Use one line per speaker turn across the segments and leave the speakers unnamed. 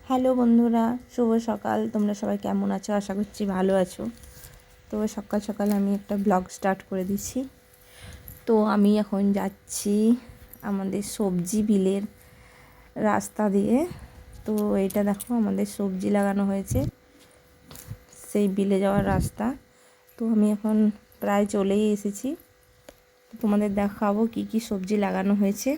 Hello বন্ধুরা, শুভ সকাল। তোমরা সবাই কেমন আছো? আশা করছি ভালো আছো। তো সকাল সকাল আমি একটা ব্লগ স্টার্ট করে দিচ্ছি। তো আমি এখন যাচ্ছি আমাদের সবজি বিলের রাস্তা দিয়ে। তো এটা দেখো, আমাদের সবজি লাগানো হয়েছে, সেই বিলে যাওয়ার রাস্তা। তো আমি এখন প্রায় চলেই এসেছি। তোমাদের দেখাবো কি কি সবজি লাগানো হয়েছে।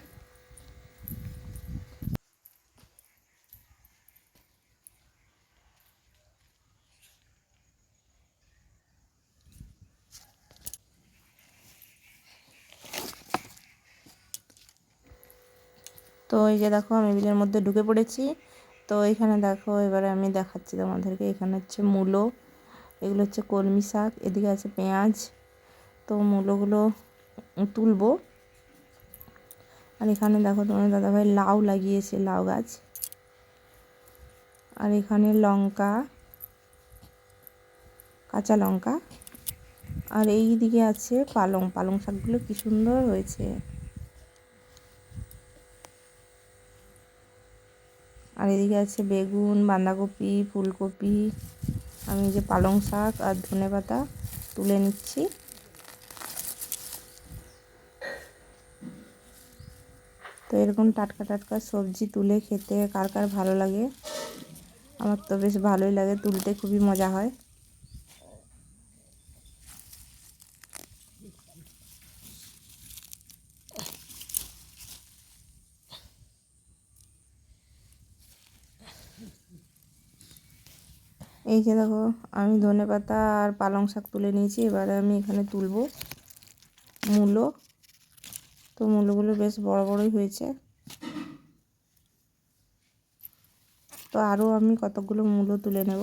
তো এই যে দেখো, আমি বিলের মধ্যে ঢুকে পড়েছি। তো এখানে দেখো, এবারে আমি দেখাচ্ছি তোমাদেরকে। এখানে হচ্ছে মূলো, এগুলো হচ্ছে কলমি শাক, এদিকে আছে পেঁয়াজ। তো মূলোগুলো তুলবো। আর এখানে দেখো, তোমার দাদাভাই লাউ লাগিয়েছে, লাউ গাছ। আর এখানে লঙ্কা, কাঁচা লঙ্কা। আর এই দিকে আছে পালং, পালং শাকগুলো কি সুন্দর হয়েছে। আর এদিকে আছে বেগুন, বাঁধাকপি, ফুলকপি। আমি যে পালং শাক আর ধনেপাতা তুলে নিচ্ছি। তো এরকম টাটকা টাটকা সবজি তুলে খেতে কার কার ভালো লাগে? আমার তো বেশ ভালোই লাগে, তুলতে খুবই মজা হয়। এই যে দেখো, আমি ধনেপাতা আর পালং শাক তুলে নিয়েছি। এবারে আমি এখানে তুলবো মূলো। তো মূলোগুলো বেশ বড় বড়ই হয়েছে। তো আরও আমি কতগুলো মূলো তুলে নেব।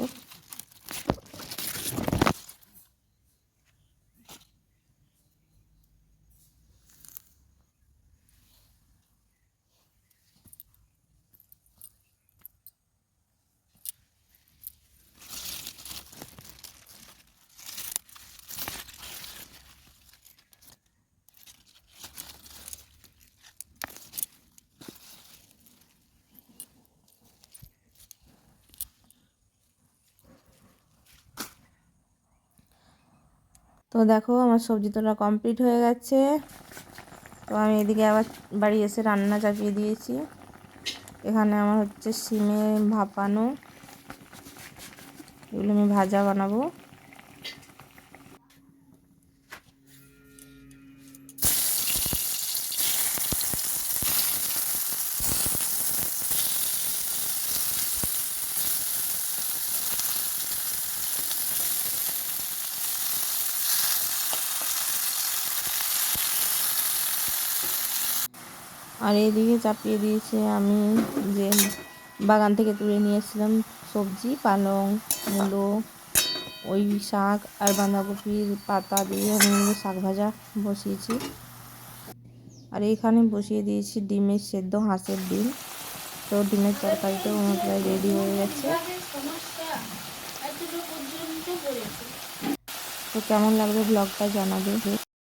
তো দেখো, আমার সবজি তোলা কমপ্লিট হয়ে গেছে। তো আমি এদিকে আবার বাড়ি এসে রান্না চাপিয়ে দিয়েছি। এখানে আমার হচ্ছে সিমে ভাপানো, এগুলো আমি ভাজা বানাবো। আর এইদিকে চাপিয়ে দিয়েছে আমি যে বাগান থেকে তুলে নিয়ে এসেছিলাম সবজি, পালং, মূলো, ওই শাক আর বাঁধাকপির পাতা দিয়ে আমি শাক ভাজা বসিয়েছি। আর এইখানে বসিয়ে দিয়েছি ডিমের সেদ্ধ, হাঁসের ডিম। তো ডিমের তরকারিটাও আমার প্রায় রেডি হয়ে গেছে। তো কেমন লাগবে ব্লগটা জানাবে।